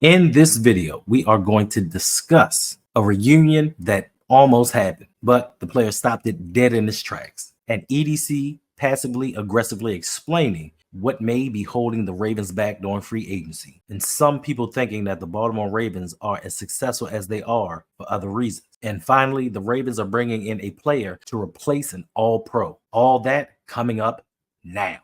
In this video, we are going to discuss a reunion that almost happened, but the player stopped it dead in its tracks. And EDC passively aggressively explaining what may be holding the Ravens back during free agency. And some people thinking that the Baltimore Ravens are as successful as they are for other reasons. And finally, the Ravens are bringing in a player to replace an all-pro. All that coming up now.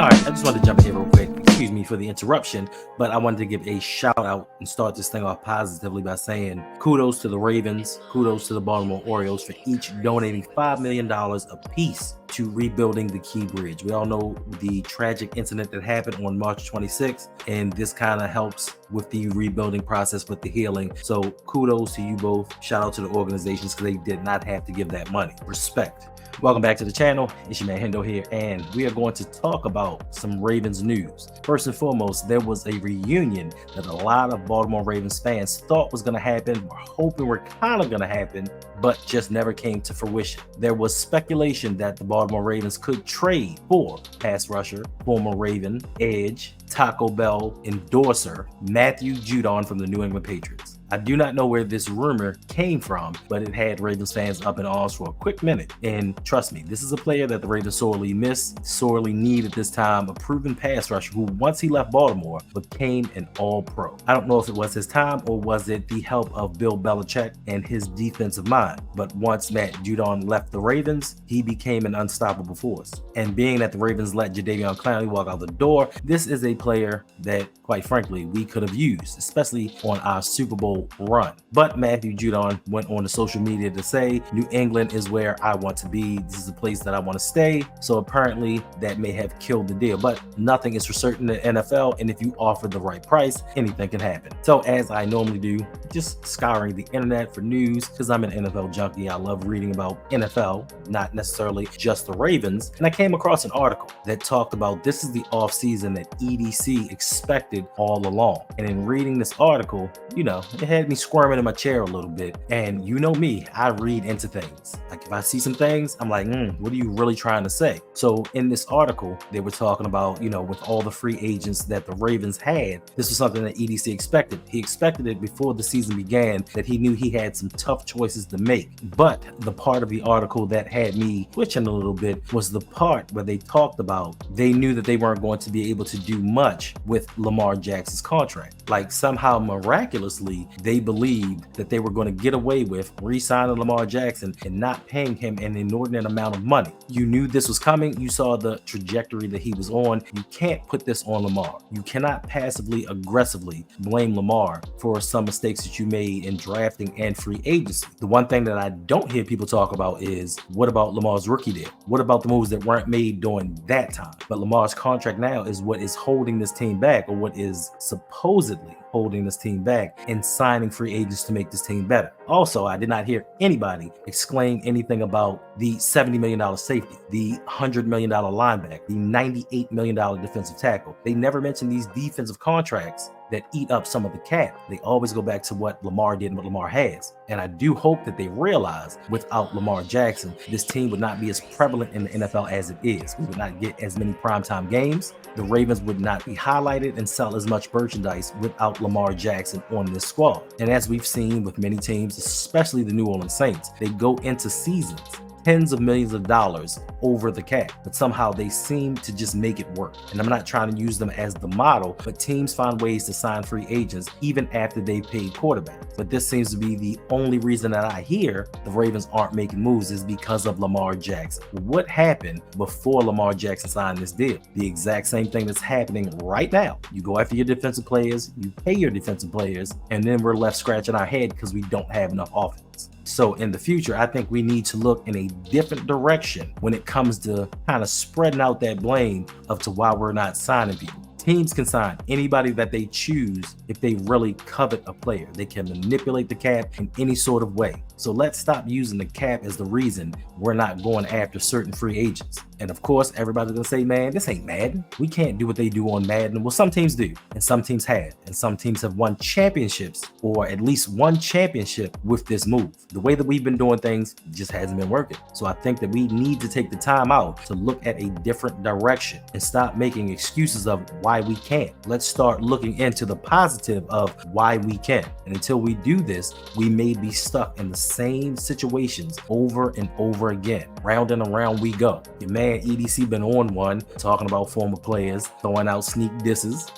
All right, I just wanted to jump in here real quick. Excuse me for the interruption, but I wanted to give a shout out and start this thing off positively by saying kudos to the Ravens, kudos to the Baltimore Orioles for each donating $5 million apiece to rebuilding the Key Bridge. We all know the tragic incident that happened on March 26th, and this kind of helps with the rebuilding process, with the healing. So kudos to you both. Shout out to the organizations because they did not have to give that money. Respect. Welcome back to the channel. It's your man Hendo here, and we are going to talk about some Ravens news. First and foremost, there was a reunion that a lot of Baltimore Ravens fans thought was going to happen, were hoping were kind of going to happen, but just never came to fruition. There was speculation that the Baltimore Ravens could trade for pass rusher, former Raven, edge, Taco Bell endorser Matthew Judon from the New England Patriots. I do not know where this rumor came from, but it had Ravens fans up in arms for a quick minute. And trust me, this is a player that the Ravens sorely missed, sorely need at this time, a proven pass rusher who, once he left Baltimore, became an all-pro. I don't know if it was his time or was it the help of Bill Belichick and his defensive mind, but once Matt Judon left the Ravens, he became an unstoppable force. And being that the Ravens let Jadeveon Clowney walk out the door, this is a player that, quite frankly, we could have used, especially on our Super Bowl run. But Matthew Judon went on to social media to say, New England is where I want to be. This is the place that I want to stay. So apparently that may have killed the deal, but nothing is for certain in the NFL. And if you offer the right price, anything can happen. So as I normally do, just scouring the internet for news, because I'm an NFL junkie. I love reading about NFL, not necessarily just the Ravens. And I came across an article that talked about this is the offseason that EDC expected all along. And in reading this article, it had me squirming in my chair a little bit. And you know me, I read into things. Like if I see some things, I'm like, what are you really trying to say? So in this article, they were talking about, with all the free agents that the Ravens had, this was something that EDC expected. He expected it before the season began, that he knew he had some tough choices to make. But the part of the article that had me twitching a little bit was the part where they talked about they knew that they weren't going to be able to do much with Lamar Jackson's contract. Like somehow miraculously, they believed that they were going to get away with re-signing Lamar Jackson and not paying him an inordinate amount of money. You knew this was coming. You saw the trajectory that he was on. You can't put this on Lamar. You cannot passively aggressively blame Lamar for some mistakes that you made in drafting and free agency. The one thing that I don't hear people talk about is, what about Lamar's rookie deal? What about the moves that weren't made during that time? But Lamar's contract now is what is holding this team back, or what is supposedly holding this team back and signing free agents to make this team better. Also, I did not hear anybody exclaim anything about the $70 million safety, the $100 million linebacker, the $98 million defensive tackle. They never mentioned these defensive contracts that eat up some of the cap. They always go back to what Lamar did and what Lamar has. And I do hope that they realize without Lamar Jackson, this team would not be as prevalent in the NFL as it is. We would not get as many primetime games. The Ravens would not be highlighted and sell as much merchandise without Lamar Jackson on this squad. And as we've seen with many teams, especially the New Orleans Saints, they go into seasons tens of millions of dollars over the cap, but somehow they seem to just make it work. And I'm not trying to use them as the model, but teams find ways to sign free agents even after they've paid quarterbacks. But this seems to be the only reason that I hear the Ravens aren't making moves is because of Lamar Jackson. What happened before Lamar Jackson signed this deal? The exact same thing that's happening right now. You go after your defensive players, you pay your defensive players, and then we're left scratching our head because we don't have enough offense. So in the future, I think we need to look in a different direction when it comes to kind of spreading out that blame of to why we're not signing people. Teams can sign anybody that they choose if they really covet a player. They can manipulate the cap in any sort of way. So let's stop using the cap as the reason we're not going after certain free agents. And of course, everybody's gonna say, man, this ain't Madden. We can't do what they do on Madden. Well, some teams do, and some teams have, and some teams have won championships, or at least one championship with this move. The way that we've been doing things just hasn't been working. So I think that we need to take the time out to look at a different direction and stop making excuses of why we can't. Let's start looking into the positive of why we can. And until we do this, we may be stuck in the same situations over and over again. Round and around we go. Your man EDC been on one, talking about former players, throwing out sneak disses.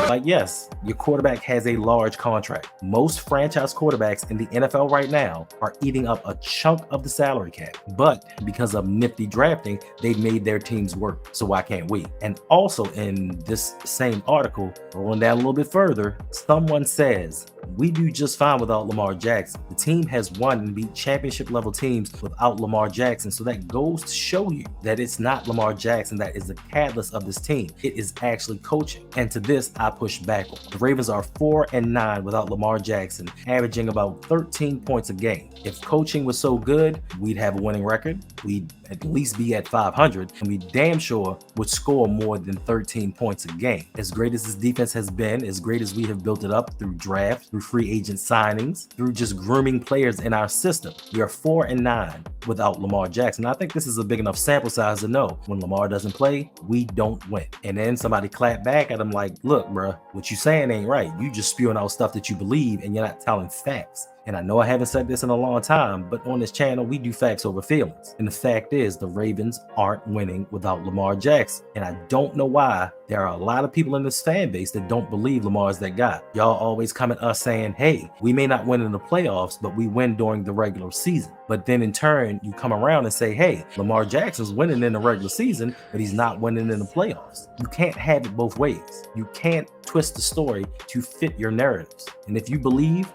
Like, yes, your quarterback has a large contract. Most franchise quarterbacks in the NFL right now are eating up a chunk of the salary cap. But because of nifty drafting, they've made their teams work. So why can't we? And also in this same article, rolling down a little bit further, someone says, we do just fine without Lamar Jackson. The team has won and beat championship level teams without Lamar Jackson. So that goes to show you that it's not Lamar Jackson that is the catalyst of this team. It is actually coaching. And to this, I push back on. The Ravens are 4-9 without Lamar Jackson, averaging about 13 points a game. If coaching was so good, we'd have a winning record. We'd at least be at 500, and we damn sure would score more than 13 points a game. As great as this defense has been, as great as we have built it up through draft, through free agent signings, through just grooming players in our system, we are 4-9 without Lamar Jackson. I think this is a big enough sample size to know when Lamar doesn't play, we don't win. And then somebody clap back at him like, look, bruh, what you saying ain't right. You just spewing out stuff that you believe and you're not telling facts. And I know I haven't said this in a long time, but on this channel, we do facts over feelings. And the fact is, the Ravens aren't winning without Lamar Jackson. And I don't know why there are a lot of people in this fan base that don't believe Lamar's that guy. Y'all always come at us saying, hey, we may not win in the playoffs, but we win during the regular season. But then in turn, you come around and say, hey, Lamar Jackson's winning in the regular season, but he's not winning in the playoffs. You can't have it both ways. You can't twist the story to fit your narratives. And if you believe,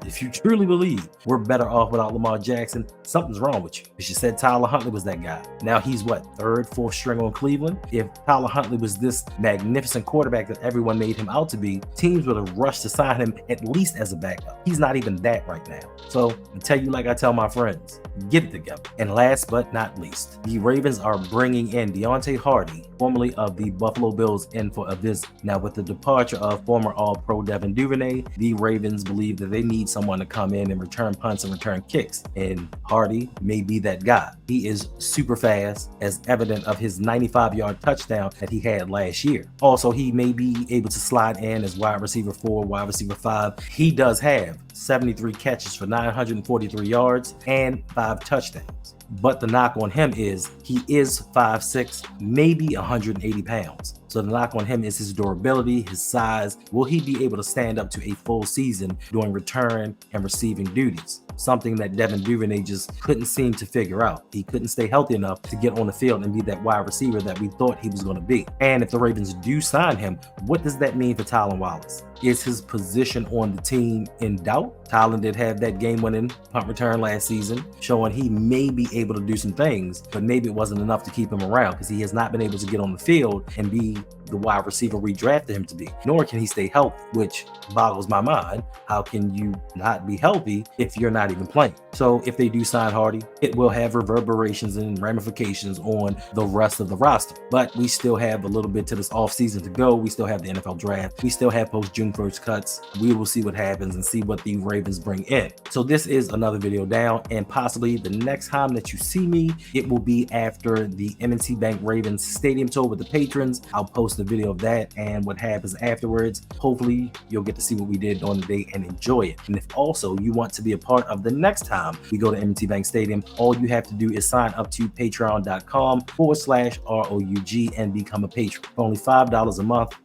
if you truly believe we're better off without Lamar Jackson, something's wrong with you. Because you said Tyler Huntley was that guy. Now he's what, third, fourth string on Cleveland? If Tyler Huntley was this magnificent quarterback that everyone made him out to be, teams would have rushed to sign him at least as a backup. He's not even that right now. So I tell you like I tell my friends, get it together. And last but not least, the Ravens are bringing in Deontay Hardy, formerly of the Buffalo Bills, in for a visit. Now with the departure of former All-Pro Devin Duvernay, the Ravens believe that they need someone to come in and return punts and return kicks. And Hardy may be that guy. He is super fast, as evident of his 95-yard touchdown that he had last year. Also, he may be able to slide in as wide receiver 4, wide receiver 5. He does have 73 catches for 943 yards and 5 touchdowns. But the knock on him is he is 5'6", maybe 180 pounds. So the knock on him is his durability, his size. Will he be able to stand up to a full season doing return and receiving duties? Something that Devin Duvernay just couldn't seem to figure out. He couldn't stay healthy enough to get on the field and be that wide receiver that we thought he was going to be. And if the Ravens do sign him, what does that mean for Tylan Wallace? Is his position on the team in doubt? Tylan did have that game-winning punt return last season, showing he may be able to do some things, but maybe it wasn't enough to keep him around because he has not been able to get on the field and be the wide receiver we drafted him to be, nor can he stay healthy, which boggles my mind. How can you not be healthy if you're not even playing? So if they do sign Hardy, it will have reverberations and ramifications on the rest of the roster. But we still have a little bit to this offseason to go. We still have the NFL draft. We still have post-June 1st cuts. We will see what happens and see what the Ravens bring in. So this is another video down, and possibly the next time that you see me, it will be after the M&T Bank Ravens Stadium Tour with the patrons. I'll post a video of that and what happens afterwards. Hopefully you'll get to see what we did on the day and enjoy it. And if also you want to be a part of the next time we go to M&T Bank Stadium, all you have to do is sign up to patreon.com/ROUG and become a patron. For only $5 a month,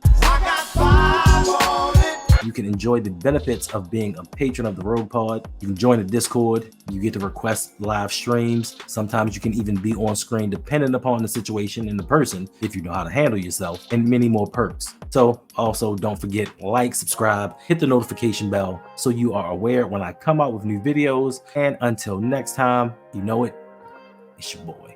you can enjoy the benefits of being a patron of the Rogue Pod. You can join the Discord. You get to request live streams. Sometimes you can even be on screen depending upon the situation and the person, if you know how to handle yourself, and many more perks. So also don't forget, like, subscribe, hit the notification bell so you are aware when I come out with new videos. And until next time, you know it, it's your boy.